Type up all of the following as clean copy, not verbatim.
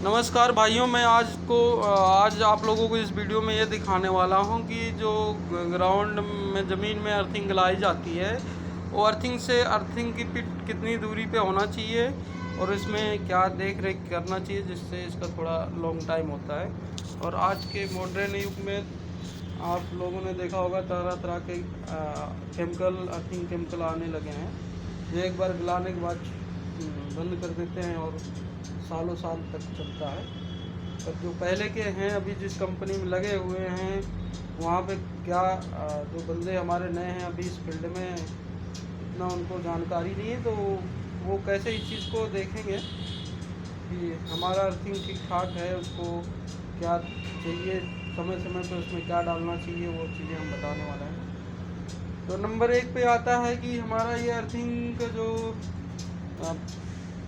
नमस्कार भाइयों, मैं आज आप लोगों को इस वीडियो में ये दिखाने वाला हूँ कि जो ग्राउंड में ज़मीन में अर्थिंग लगाई जाती है, वो अर्थिंग से अर्थिंग की पिट कितनी दूरी पे होना चाहिए और इसमें क्या देख रेख करना चाहिए जिससे इसका थोड़ा लॉन्ग टाइम होता है। और आज के मॉडर्न युग में आप लोगों ने देखा होगा तरह तरह के अर्थिंग केमिकल आने लगे हैं, जो एक बार गलाने के बाद बंद कर देते हैं और सालों साल तक चलता है। पर जो पहले के हैं, अभी जिस कंपनी में लगे हुए हैं, वहाँ पे क्या जो बंदे हमारे नए हैं अभी इस फील्ड में, इतना उनको जानकारी नहीं है, तो वो कैसे इस चीज़ को देखेंगे कि हमारा अर्थिंग ठीक ठाक है, उसको क्या चाहिए, समय समय पर उसमें क्या डालना चाहिए, वो चीज़ें हम बताने वाले हैं। तो नंबर 1 पे आता है कि हमारा ये अर्थिंग का जो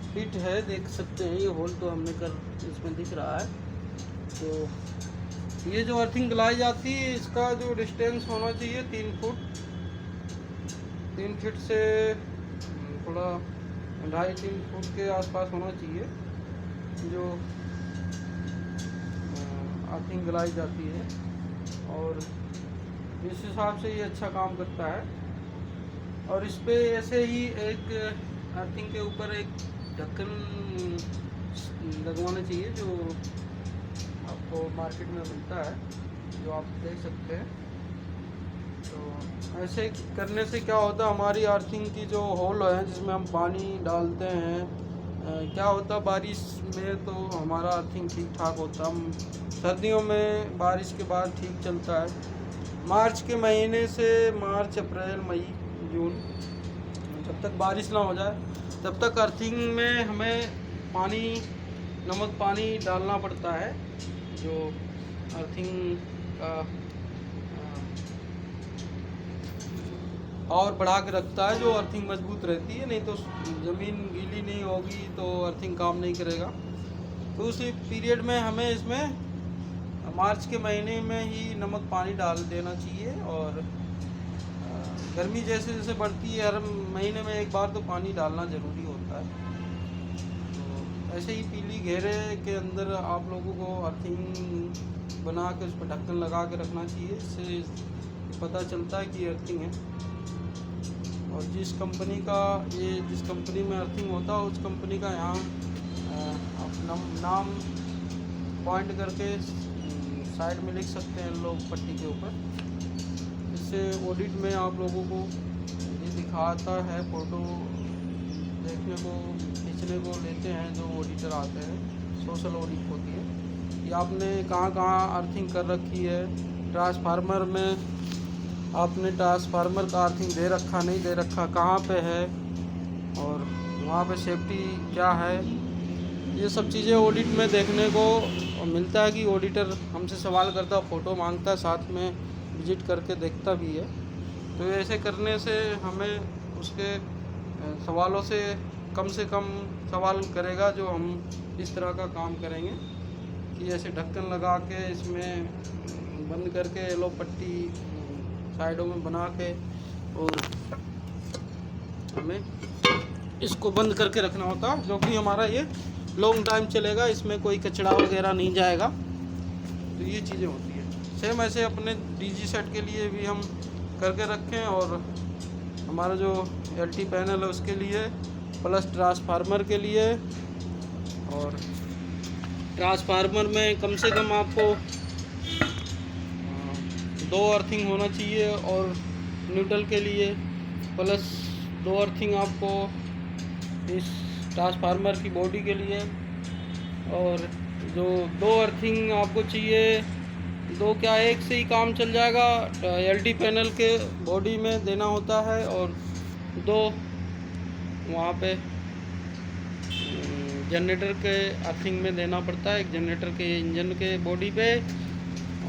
फिट है, देख सकते हैं ये होल तो हमने कर इसमें दिख रहा है। तो ये जो अर्थिंग लाई जाती है, इसका जो डिस्टेंस होना चाहिए 3 फुट, 3 फीट से थोड़ा 2.5-3 फुट के आसपास होना चाहिए जो अर्थिंग गलाई जाती है, और इस हिसाब से ये अच्छा काम करता है। और इस पे ऐसे ही एक अर्थिंग के ऊपर एक ढक्कन लगवाना चाहिए जो आपको मार्केट में मिलता है, जो आप देख सकते हैं। तो ऐसे करने से क्या होता है, हमारी अर्थिंग की जो होल है जिसमें हम पानी डालते हैं, क्या होता बारिश में तो हमारा अर्थिंग ठीक ठाक होता, हम सर्दियों में बारिश के बाद ठीक चलता है। मार्च के महीने से मार्च, अप्रैल, मई, जून, जब तक बारिश ना हो जाए तब तक अर्थिंग में हमें पानी, नमक पानी डालना पड़ता है, जो अर्थिंग का और बढ़ा के रखता है, जो अर्थिंग मजबूत रहती है। नहीं तो ज़मीन गीली नहीं होगी तो अर्थिंग काम नहीं करेगा। तो उसी पीरियड में हमें इसमें मार्च के महीने में ही नमक पानी डाल देना चाहिए। और गर्मी जैसे जैसे बढ़ती है, हर महीने में एक बार तो पानी डालना ज़रूरी होता है। तो ऐसे ही पीली घेरे के अंदर आप लोगों को अर्थिंग बना के उस पर ढक्कन लगा के रखना चाहिए, इससे पता चलता है कि अर्थिंग है। और जिस कंपनी में अर्थिंग होता है उस कंपनी का यहाँ आप नाम पॉइंट करके साइड में लिख सकते हैं लोग पट्टी के ऊपर। इससे ऑडिट में आप लोगों को ये दिखाता है, फ़ोटो देखने को, खींचने को लेते हैं जो ऑडिटर आते हैं, सोशल ऑडिट होती है कि आपने कहाँ कहाँ अर्थिंग कर रखी है। ट्रांसफार्मर में आपने ट्रांसफार्मर का अर्थिंग दे रखा, नहीं दे रखा, कहाँ पे है, और वहाँ पे सेफ्टी क्या है, ये सब चीज़ें ऑडिट में देखने को मिलता है कि ऑडिटर हमसे सवाल करता है, फ़ोटो मांगता है, साथ में विजिट करके देखता भी है। तो ऐसे करने से हमें उसके सवालों से कम सवाल करेगा, जो हम इस तरह का काम करेंगे कि ऐसे ढक्कन लगा के इसमें बंद करके येलो पट्टी साइडों में बना के, और हमें इसको बंद करके रखना होता है, जो कि हमारा ये लॉन्ग टाइम चलेगा, इसमें कोई कचरा वगैरह नहीं जाएगा। तो ये चीज़ें होती हैं। सेम ऐसे अपने डीजी सेट के लिए भी हम करके रखें, और हमारा जो एलटी पैनल है उसके लिए, प्लस ट्रांसफार्मर के लिए। और ट्रांसफार्मर में कम से कम आपको 2 अर्थिंग होना चाहिए, और न्यूट्रल के लिए प्लस 2 अर्थिंग आपको इस ट्रांसफार्मर की बॉडी के लिए। और जो 2 अर्थिंग आपको चाहिए, 2 क्या, 1 से ही काम चल जाएगा। एलटी पैनल के बॉडी में देना होता है, और 2 वहाँ पे जनरेटर के अर्थिंग में देना पड़ता है, एक जनरेटर के इंजन के बॉडी पे,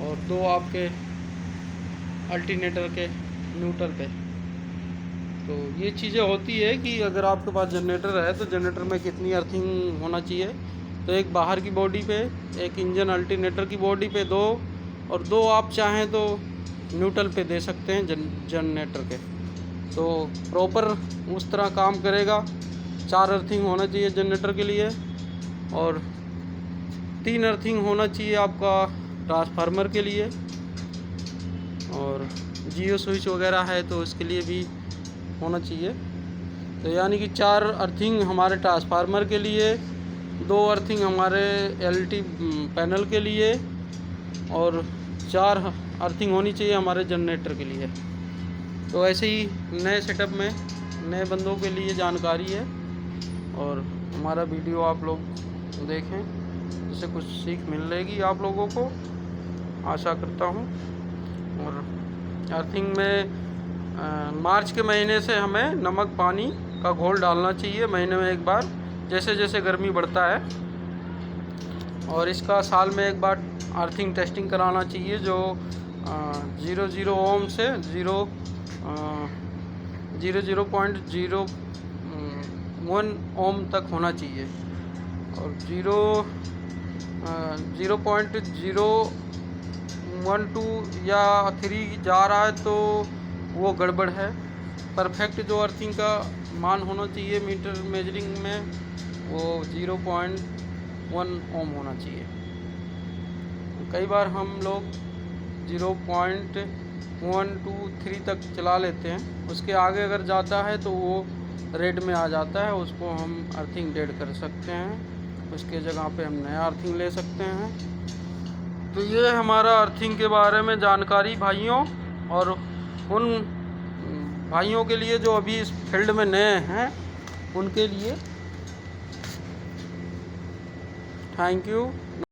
और 2 आपके अल्टरनेटर के न्यूट्रल पे। तो ये चीज़ें होती है कि अगर आपके पास जनरेटर है तो जनरेटर में कितनी अर्थिंग होना चाहिए। तो एक बाहर की बॉडी पे, एक इंजन अल्टरनेटर की बॉडी पे 2, और 2 आप चाहें तो न्यूट्रल पे दे सकते हैं जनरेटर के। तो प्रॉपर उस तरह काम करेगा। 4 अर्थिंग होना चाहिए जनरेटर के लिए, और 3 अर्थिंग होना चाहिए आपका ट्रांसफार्मर के लिए, और जियो स्विच वगैरह है तो उसके लिए भी होना चाहिए। तो यानी कि 4 अर्थिंग हमारे ट्रांसफार्मर के लिए, 2 अर्थिंग हमारे एलईडी पैनल के लिए, और 4 अर्थिंग होनी चाहिए हमारे जनरेटर के लिए। तो ऐसे ही नए सेटअप में नए बंदों के लिए जानकारी है, और हमारा वीडियो आप लोग देखें, जिससे कुछ सीख मिलेगी आप लोगों को, आशा करता हूँ। और अर्थिंग में मार्च के महीने से हमें नमक पानी का घोल डालना चाहिए महीने में एक बार, जैसे जैसे गर्मी बढ़ता है। और इसका साल में एक बार अर्थिंग टेस्टिंग कराना चाहिए, जो 0.0 ओम से 0.01 ओम तक होना चाहिए। और 0.012 या 3 जा रहा है तो वो गड़बड़ है। परफेक्ट जो अर्थिंग का मान होना चाहिए मीटर मेजरिंग में, वो 0.1 ओम होना चाहिए। कई बार हम लोग 0.123 तक चला लेते हैं, उसके आगे अगर जाता है तो वो रेड में आ जाता है, उसको हम अर्थिंग डेड कर सकते हैं, उसके जगह पे हम नया अर्थिंग ले सकते हैं। तो ये हमारा अर्थिंग के बारे में जानकारी भाइयों, और उन भाइयों के लिए जो अभी इस फील्ड में नए हैं उनके लिए। Thank you.